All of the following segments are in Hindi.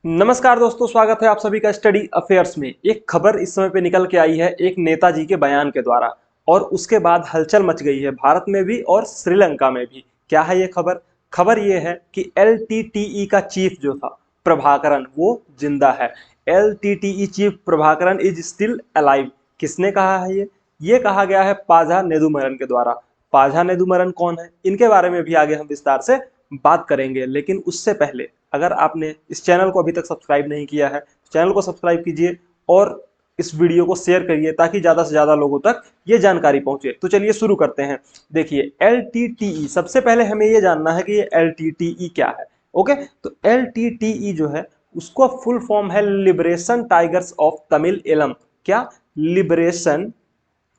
नमस्कार दोस्तों, स्वागत है आप सभी का स्टडी अफेयर्स में। एक खबर इस समय पे निकल के आई है एक नेताजी के बयान के द्वारा, और उसके बाद हलचल मच गई है भारत में भी और श्रीलंका में भी। क्या है ये खबर? खबर ये है कि एलटीटीई का चीफ जो था प्रभाकरन, वो जिंदा है। LTTE chief Prabhakaran is still alive. किसने कहा है ये कहा गया है पाझा नेदुमरन के द्वारा। पाझा नेदुमरन कौन है, इनके बारे में भी आगे हम विस्तार से बात करेंगे। लेकिन उससे पहले अगर आपने इस चैनल को अभी तक सब्सक्राइब नहीं किया है, चैनल को सब्सक्राइब कीजिए और इस वीडियो को शेयर करिए ताकि ज्यादा से ज्यादा लोगों तक ये जानकारी पहुंचे। तो चलिए शुरू करते हैं। देखिए, एलटीटीई, सबसे पहले हमें ये जानना है कि ये एलटीटीई क्या है। ओके, तो एलटीटीई जो है उसका फुल फॉर्म है liberation tigers of Tamil Eelam. क्या? Liberation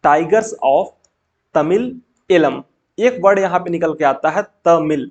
tigers of Tamil Eelam. एक वर्ड यहां पे निकल के आता है तमिल।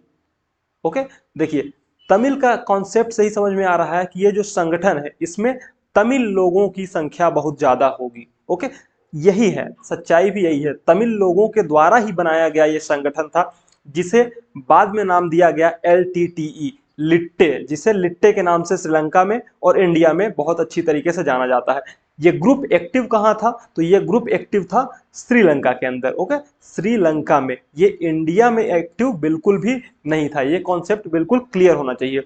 ओके, देखिए, तमिल का कॉन्सेप्ट सही समझ में आ रहा है कि ये जो संगठन है इसमें तमिल लोगों की संख्या बहुत ज्यादा होगी। ओके, यही है, सच्चाई भी यही है। तमिल लोगों के द्वारा ही बनाया गया ये संगठन था, जिसे बाद में नाम दिया गया एलटीटीई, लिट्टे, जिसे लिट्टे के नाम से श्रीलंका में और इंडिया में बहुत अच्छी तरीके से जाना जाता है। ये ग्रुप एक्टिव कहां था? तो ये ग्रुप एक्टिव था श्रीलंका के अंदर। ओके, श्रीलंका में, ये इंडिया में एक्टिव बिल्कुल भी नहीं था। ये कॉन्सेप्ट बिल्कुल क्लियर होना चाहिए।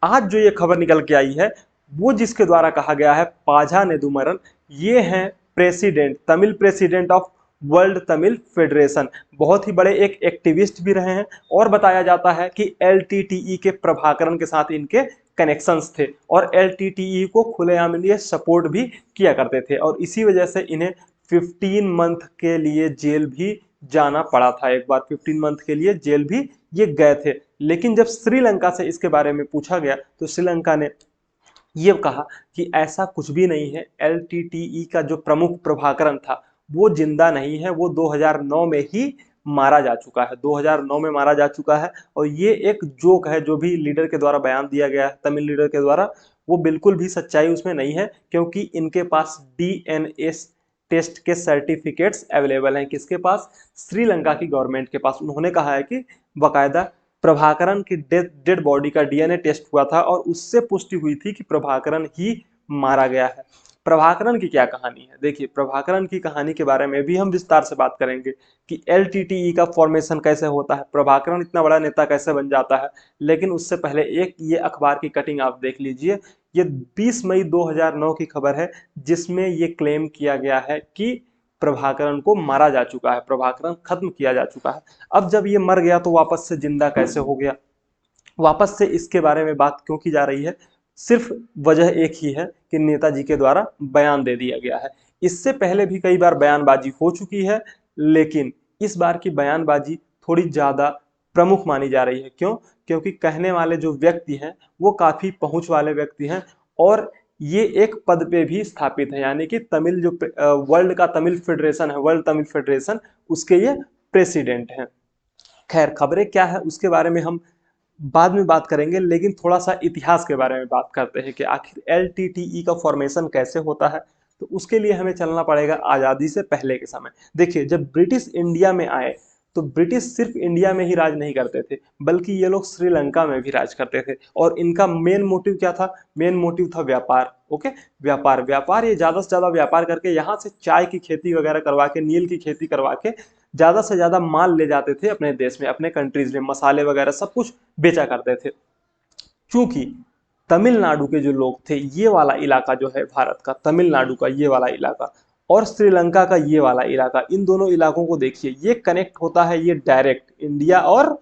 आज जो ये खबर निकल के आई है, वो जिसके द्वारा कहा गया है पाझा नेदुमरन, ये हैं president, Tamil president of world Tamil federation. बहुत ही बड़े एक एक्टिविस्ट भी रहे हैं, और बताया जाता है कि एलटीटीई के प्रभाकरण के साथ इनके कनेक्शंस थे, और एलटीटीई को खुलेआम ये सपोर्ट भी किया करते थे, और इसी वजह से इन्हें 15 मंथ के लिए जेल भी जाना पड़ा था। एक बार 15 मंथ के लिए जेल भी ये गए थे। लेकिन जब श्रीलंका से इसके बारे में पूछा गया तो श्रीलंका ने ये कहा कि ऐसा कुछ भी नहीं है। एलटीटीई का जो प्रमुख प्रभाकरण था वो जिंदा नहीं है, वो 2009 में ही मारा जा चुका है, 2009 में मारा जा चुका है। और ये एक जोक है जो भी लीडर के द्वारा बयान दिया गया है, तमिल लीडर के द्वारा, वो बिल्कुल भी सच्चाई उसमें नहीं है, क्योंकि इनके पास डीएनए टेस्ट के सर्टिफिकेट्स अवेलेबल हैं। किसके पास? श्रीलंका की गवर्नमेंट के पास। उन्होंने कहा है कि बकायदा प्रभाकरण की डेड बॉडी का डीएनए टेस्ट हुआ था, और उससे पुष्टि हुई थी कि प्रभाकरण ही मारा गया है। प्रभाकरण की क्या कहानी है? देखिए, प्रभाकरण की कहानी के बारे में भी हम विस्तार से बात करेंगे कि एलटीटीई का फॉर्मेशन कैसे होता है, प्रभाकरण इतना बड़ा नेता कैसे बन जाता है। लेकिन उससे पहले एक ये अखबार की कटिंग आप देख लीजिए। ये 20 मई 2009 की खबर है, जिसमें ये क्लेम किया गया है कि प्रभाकरण को मारा जा चुका है, प्रभाकरण खत्म किया जा चुका है। अब जब ये मर गया तो वापस से जिंदा कैसे हो गया? वापस से इसके बारे में बात क्यों की जा रही है? सिर्फ वजह एक ही है कि नेताजी के द्वारा बयान दे दिया गया है। इससे पहले भी कई बार बयानबाजी हो चुकी है, लेकिन इस बार की बयानबाजी थोड़ी ज्यादा प्रमुख मानी जा रही है। क्यों? क्योंकि कहने वाले जो व्यक्ति हैं वो काफी पहुंच वाले व्यक्ति हैं, और ये एक पद पे भी स्थापित है, यानी कि तमिल जो वर्ल्ड का तमिल फेडरेशन है, वर्ल्ड तमिल फेडरेशन, उसके ये प्रेसिडेंट हैं। खैर, खबरें क्या है उसके बारे में हम बाद में बात करेंगे, लेकिन थोड़ा सा इतिहास के बारे में बात करते हैं कि आखिर एलटीटीई का फॉर्मेशन कैसे होता है। तो उसके लिए हमें चलना पड़ेगा आज़ादी से पहले के समय। देखिए, जब ब्रिटिश इंडिया में आए तो ब्रिटिश सिर्फ इंडिया में ही राज नहीं करते थे, बल्कि ये लोग श्रीलंका में भी राज करते थे। और इनका मेन मोटिव क्या था? मेन मोटिव था व्यापार। ओके, व्यापार, व्यापार, ये ज़्यादा से ज़्यादा व्यापार करके यहाँ से चाय की खेती वगैरह करवा के, नील की खेती करवा के ज़्यादा से ज़्यादा माल ले जाते थे अपने देश में, अपने कंट्रीज में, मसाले वगैरह सब कुछ बेचा करते थे। चूंकि तमिलनाडु के जो लोग थे, ये वाला इलाका जो है भारत का, तमिलनाडु का ये वाला इलाका और श्रीलंका का ये वाला इलाका, इन दोनों इलाकों को देखिए, ये कनेक्ट होता है, ये डायरेक्ट इंडिया और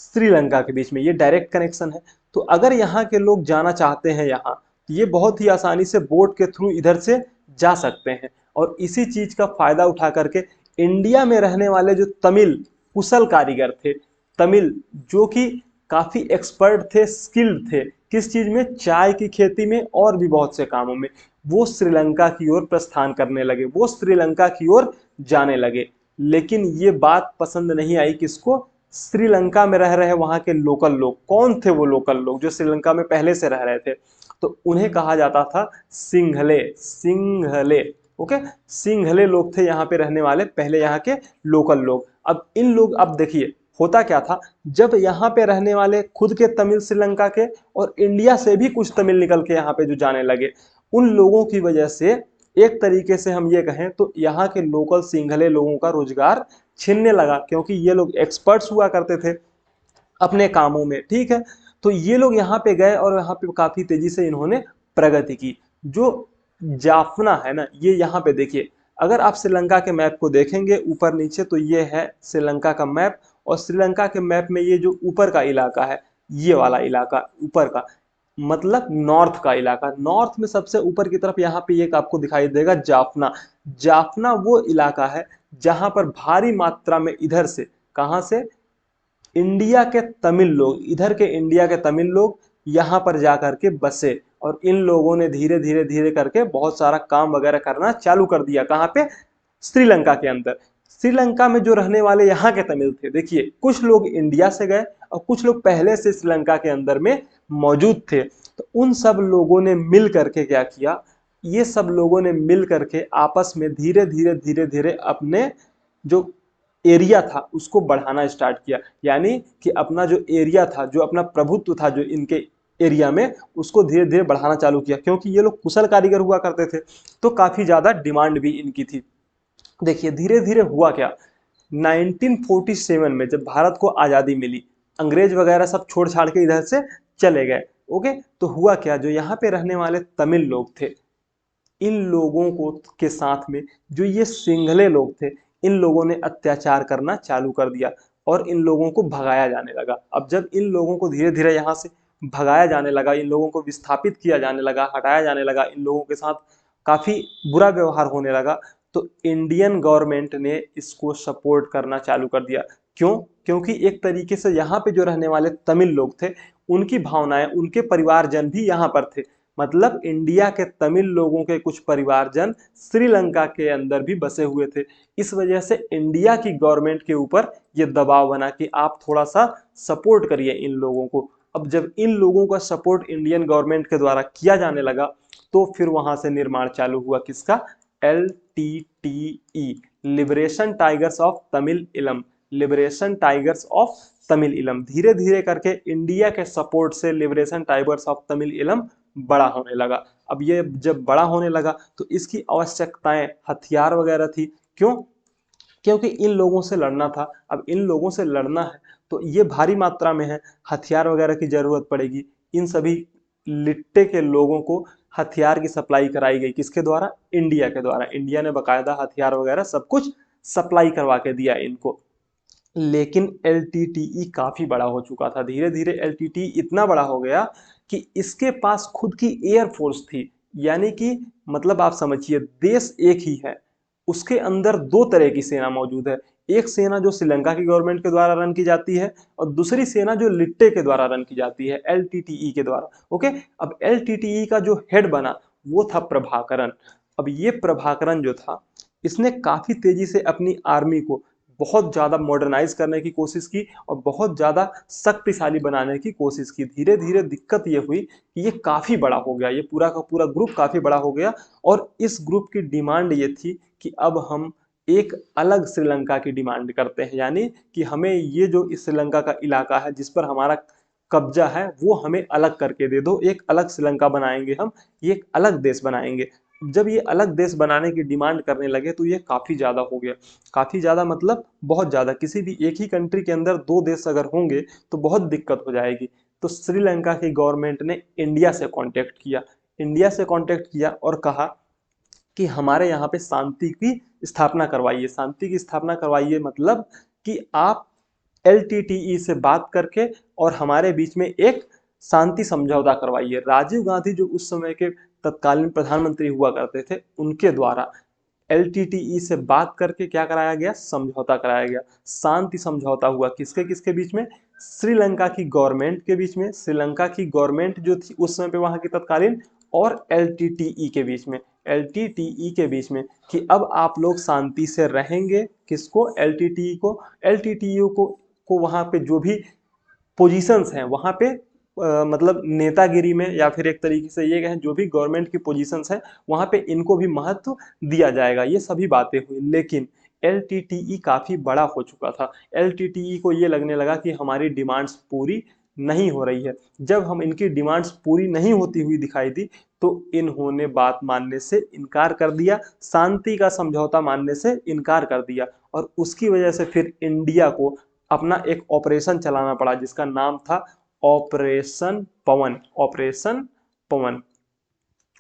श्रीलंका के बीच में ये डायरेक्ट कनेक्शन है। तो अगर यहाँ के लोग जाना चाहते हैं यहाँ, तो ये बहुत ही आसानी से बोट के थ्रू इधर से जा सकते हैं। और इसी चीज का फायदा उठा करके इंडिया में रहने वाले जो तमिल कुशल कारीगर थे, तमिल जो कि काफी एक्सपर्ट थे, स्किल्ड थे, किस चीज में? चाय की खेती में और भी बहुत से कामों में, वो श्रीलंका की ओर प्रस्थान करने लगे, वो श्रीलंका की ओर जाने लगे। लेकिन ये बात पसंद नहीं आई किसको? श्रीलंका में रह रहे वहां के लोकल लोग। कौन थे वो लोकल लोग जो श्रीलंका में पहले से रह रहे थे? तो उन्हें कहा जाता था सिंघले, सिंघले। ओके, सिंघले लोग थे यहाँ पे रहने वाले, पहले यहाँ के लोकल लोग। अब इन लोग, अब देखिए, होता क्या था, जब यहाँ पे रहने वाले खुद के तमिल श्रीलंका के और इंडिया से भी कुछ तमिल निकल के यहाँ पे जो जाने लगे, उन लोगों की वजह से एक तरीके से हम ये कहें तो यहाँ के लोकल सिंघले लोगों का रोजगार छीनने लगा, क्योंकि ये लोग एक्सपर्ट्स हुआ करते थे अपने कामों में, ठीक है। तो ये लोग यहाँ पे गए और यहाँ पे काफी तेजी से इन्होंने प्रगति की। जो जाफना है ना, ये यहाँ पे देखिए, अगर आप श्रीलंका के मैप को देखेंगे ऊपर नीचे तो ये है श्रीलंका का मैप, और श्रीलंका के मैप में ये जो ऊपर का इलाका है, ये वाला इलाका ऊपर का मतलब नॉर्थ का इलाका, नॉर्थ में सबसे ऊपर की तरफ यहाँ पे एक आपको दिखाई देगा जाफना। जाफना वो इलाका है जहां पर भारी मात्रा में इधर से, कहां से, इंडिया के तमिल लोग, इधर के इंडिया के तमिल लोग यहाँ पर जाकर के बसे, और इन लोगों ने धीरे धीरे धीरे करके बहुत सारा काम वगैरह करना चालू कर दिया। कहाँ पे, श्रीलंका के अंदर। श्रीलंका में जो रहने वाले यहाँ के तमिल थे, देखिए कुछ लोग इंडिया से गए और कुछ लोग पहले से श्रीलंका के अंदर में मौजूद थे। तो उन सब लोगों ने मिल करके क्या किया, ये सब लोगों ने मिल करके आपस में धीरे धीरे धीरे धीरे अपने जो एरिया था उसको बढ़ाना स्टार्ट किया, यानी कि अपना जो एरिया था, जो अपना प्रभुत्व था जो इनके एरिया में, उसको धीरे धीरे बढ़ाना चालू किया, क्योंकि ये लोग कुशल कारीगर हुआ करते थे तो काफी ज्यादा डिमांड भी इनकी थी। देखिए धीरे धीरे हुआ क्या, 1947 में जब भारत को आजादी मिली, अंग्रेज वगैरह सब छोड़ छाड़ के इधर से चले गए, ओके। तो हुआ क्या, जो यहाँ पे रहने वाले तमिल लोग थे, इन लोगों को के साथ में जो ये सिंघले लोग थे, इन लोगों ने अत्याचार करना चालू कर दिया और इन लोगों को भगाया जाने लगा। अब जब इन लोगों को धीरे धीरे यहाँ से भगाया जाने लगा, इन लोगों को विस्थापित किया जाने लगा, हटाया जाने लगा, इन लोगों के साथ काफी बुरा व्यवहार होने लगा, तो इंडियन गवर्नमेंट ने इसको सपोर्ट करना चालू कर दिया। क्यों, क्योंकि एक तरीके से यहाँ पे जो रहने वाले तमिल लोग थे, उनकी भावनाएं, उनके परिवारजन भी यहाँ पर थे, मतलब इंडिया के तमिल लोगों के कुछ परिवारजन श्रीलंका के अंदर भी बसे हुए थे। इस वजह से इंडिया की गवर्नमेंट के ऊपर ये दबाव बना कि आप थोड़ा सा सपोर्ट करिए इन लोगों को। अब जब इन लोगों का सपोर्ट इंडियन गवर्नमेंट के द्वारा किया जाने लगा, तो फिर वहां से निर्माण चालू हुआ किसका, LTTE, liberation tigers of Tamil इलम, लिबरेशन टाइगर्स ऑफ तमिल इलम। धीरे धीरे करके इंडिया के सपोर्ट से लिबरेशन टाइगर्स ऑफ तमिल इलम बड़ा होने लगा। अब ये जब बड़ा होने लगा तो इसकी आवश्यकताएं हथियार वगैरह थी। क्यों, क्योंकि इन लोगों से लड़ना था। अब इन लोगों से लड़ना है तो ये भारी मात्रा में है, हथियार वगैरह की जरूरत पड़ेगी। इन सभी लिट्टे के लोगों को हथियार की सप्लाई कराई गई, किसके द्वारा, इंडिया के द्वारा। इंडिया ने बाकायदा हथियार वगैरह सब कुछ सप्लाई करवा के दिया इनको। लेकिन LTTE काफी बड़ा हो चुका था, धीरे धीरे LTTE इतना बड़ा हो गया कि इसके पास खुद की एयरफोर्स थी, यानी कि मतलब आप समझिए देश एक ही है, उसके अंदर दो तरह की सेना मौजूद है। एक सेना जो श्रीलंका की गवर्नमेंट के द्वारा रन की जाती है और दूसरी सेना जो लिट्टे के द्वारा रन की जाती है, LTTE के द्वारा, ओके। अब LTTE का जो हेड बना वो था प्रभाकरन। अब ये प्रभाकरन जो था, इसने काफी तेजी से अपनी आर्मी को बहुत ज्यादा मॉडर्नाइज करने की कोशिश की और बहुत ज्यादा शक्तिशाली बनाने की कोशिश की। धीरे धीरे दिक्कत ये हुई कि ये काफी बड़ा हो गया, ये पूरा का पूरा ग्रुप काफी बड़ा हो गया, और इस ग्रुप की डिमांड ये थी कि अब हम एक अलग श्रीलंका की डिमांड करते हैं, यानी कि हमें ये जो इस श्रीलंका का इलाका है जिस पर हमारा कब्जा है वो हमें अलग करके दे दो, एक अलग श्रीलंका बनाएंगे हम, ये एक अलग देश बनाएंगे। जब ये अलग देश बनाने की डिमांड करने लगे तो ये काफी ज्यादा हो गया, काफी ज्यादा मतलब बहुत ज्यादा। किसी भी एक ही कंट्री के अंदर दो देश अगर होंगे तो बहुत दिक्कत हो जाएगी। तो श्रीलंका की गवर्नमेंट ने इंडिया से कांटेक्ट किया, इंडिया से कांटेक्ट किया और कहा कि हमारे यहाँ पे शांति की स्थापना करवाइए, शांति की स्थापना करवाइए, मतलब कि आप LTTE से बात करके और हमारे बीच में एक शांति समझौता करवाइए। राजीव गांधी जो उस समय के तत्कालीन प्रधानमंत्री हुआ करते थे, उनके द्वारा LTTE से बात करके क्या कराया गया, समझौता कराया गया, शांति समझौता हुआ। किसके किसके बीच में, श्रीलंका की गवर्नमेंट के बीच में, श्रीलंका की गवर्नमेंट जो थी उस समय पे वहां की तत्कालीन, और LTTE के बीच में, LTTE के बीच में, कि अब आप लोग शांति से रहेंगे। किसको, LTTE को, LTTE को वहां पे जो भी पोजीशंस हैं वहां पे मतलब नेतागिरी में, या फिर एक तरीके से ये कहें जो भी गवर्नमेंट की पोजीशंस हैं वहां पे इनको भी महत्व दिया जाएगा। ये सभी बातें हुई, लेकिन LTTE काफ़ी बड़ा हो चुका था। LTTE को ये लगने लगा कि हमारी डिमांड्स पूरी नहीं हो रही है। जब हम इनकी डिमांड्स पूरी नहीं होती हुई दिखाई दी तो इन्होंने बात मानने से इनकार कर दिया, शांति का समझौता मानने से इनकार कर दिया और उसकी वजह से फिर इंडिया को अपना एक ऑपरेशन चलाना पड़ा जिसका नाम था ऑपरेशन पवन। ऑपरेशन पवन,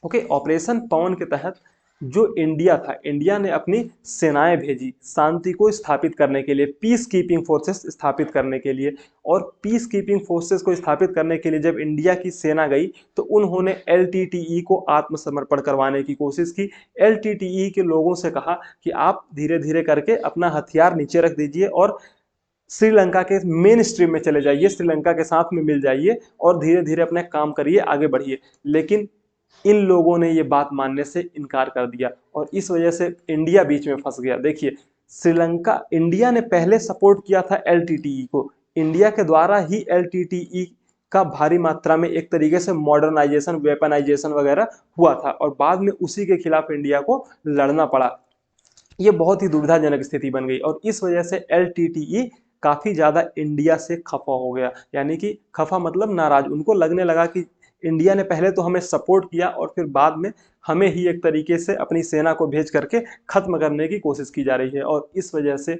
ओके। ऑपरेशन पवन के तहत जो इंडिया था, इंडिया ने अपनी सेनाएं भेजी शांति को स्थापित करने के लिए, पीस कीपिंग फोर्सेस स्थापित करने के लिए। और पीस कीपिंग फोर्सेस को स्थापित करने के लिए जब इंडिया की सेना गई तो उन्होंने LTTE को आत्मसमर्पण करवाने की कोशिश की। LTTE के लोगों से कहा कि आप धीरे धीरे करके अपना हथियार नीचे रख दीजिए और श्रीलंका के मेन स्ट्रीम में चले जाइए, श्रीलंका के साथ में मिल जाइए और धीरे धीरे अपने काम करिए, आगे बढ़िए। लेकिन इन लोगों ने ये बात मानने से इनकार कर दिया और इस वजह से इंडिया बीच में फंस गया। देखिए, श्रीलंका, इंडिया ने पहले सपोर्ट किया था LTTE को, इंडिया के द्वारा ही LTTE का भारी मात्रा में एक तरीके से मॉडर्नाइजेशन, वेपनाइजेशन वगैरह हुआ था और बाद में उसी के खिलाफ इंडिया को लड़ना पड़ा। ये बहुत ही दुविधाजनक स्थिति बन गई और इस वजह से LTTE काफी ज्यादा इंडिया से खफा हो गया, यानी कि खफा मतलब नाराज। उनको लगने लगा कि इंडिया ने पहले तो हमें सपोर्ट किया और फिर बाद में हमें ही एक तरीके से अपनी सेना को भेज करके खत्म करने की कोशिश की जा रही है। और इस वजह से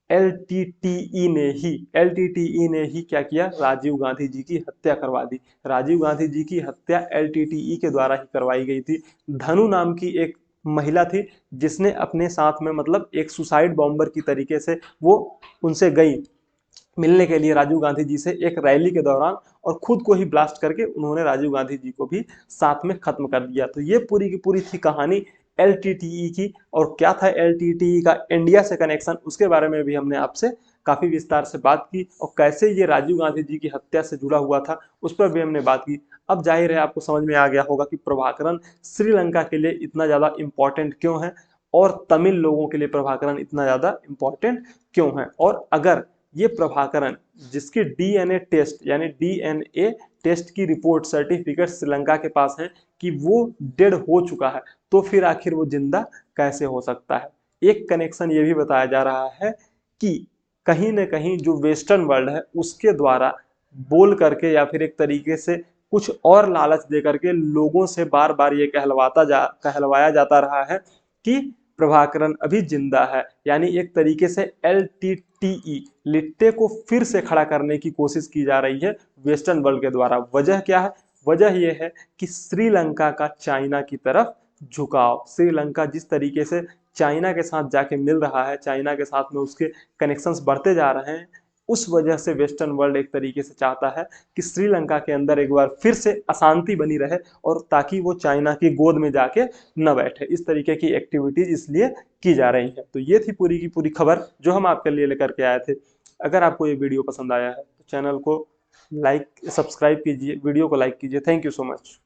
LTTE ने ही क्या किया, राजीव गांधी जी की हत्या करवा दी। राजीव गांधी जी की हत्या LTTE के द्वारा ही करवाई गई थी। धनु नाम की एक महिला थी जिसने अपने साथ में, मतलब एक सुसाइड बॉम्बर की तरीके से वो उनसे गई मिलने के लिए राजीव गांधी जी से एक रैली के दौरान और खुद को ही ब्लास्ट करके उन्होंने राजीव गांधी जी को भी साथ में खत्म कर दिया। तो ये पूरी की पूरी थी कहानी LTTE की। और क्या था LTTE का इंडिया से कनेक्शन, उसके बारे में भी हमने आपसे काफी विस्तार से बात की और कैसे ये राजीव गांधी जी की हत्या से जुड़ा हुआ था उस पर भी हमने बात की। अब जाहिर है आपको समझ में आ गया होगा कि प्रभाकरण श्रीलंका के लिए इतना ज्यादा इंपॉर्टेंट क्यों है और तमिल लोगों के लिए प्रभाकरण इतना ज्यादा इंपॉर्टेंट क्यों है। और अगर ये प्रभाकरण, जिसकी DNA टेस्ट यानी DNA टेस्ट की रिपोर्ट, सर्टिफिकेट श्रीलंका के पास है कि वो डेड हो चुका है, तो फिर आखिर वो जिंदा कैसे हो सकता है। एक कनेक्शन ये भी बताया जा रहा है कि कहीं ना कहीं जो वेस्टर्न वर्ल्ड है उसके द्वारा बोल करके या फिर एक तरीके से कुछ और लालच दे करके लोगों से बार बार ये कहलवाया जाता रहा है कि प्रभाकरण अभी जिंदा है। यानी एक तरीके से LTTE, लिट्टे को फिर से खड़ा करने की कोशिश की जा रही है वेस्टर्न वर्ल्ड के द्वारा। वजह क्या है? वजह यह है कि श्रीलंका का चाइना की तरफ झुकाव, श्रीलंका जिस तरीके से चाइना के साथ जाके मिल रहा है, चाइना के साथ में उसके कनेक्शंस बढ़ते जा रहे हैं, उस वजह से वेस्टर्न वर्ल्ड एक तरीके से चाहता है कि श्रीलंका के अंदर एक बार फिर से अशांति बनी रहे और ताकि वो चाइना की गोद में जाके न बैठे। इस तरीके की एक्टिविटीज इसलिए की जा रही हैं। तो ये थी पूरी की पूरी खबर जो हम आपके लिए लेकर के आए थे। अगर आपको ये वीडियो पसंद आया है तो चैनल को लाइक, सब्सक्राइब कीजिए, वीडियो को लाइक कीजिए। Thank you so much.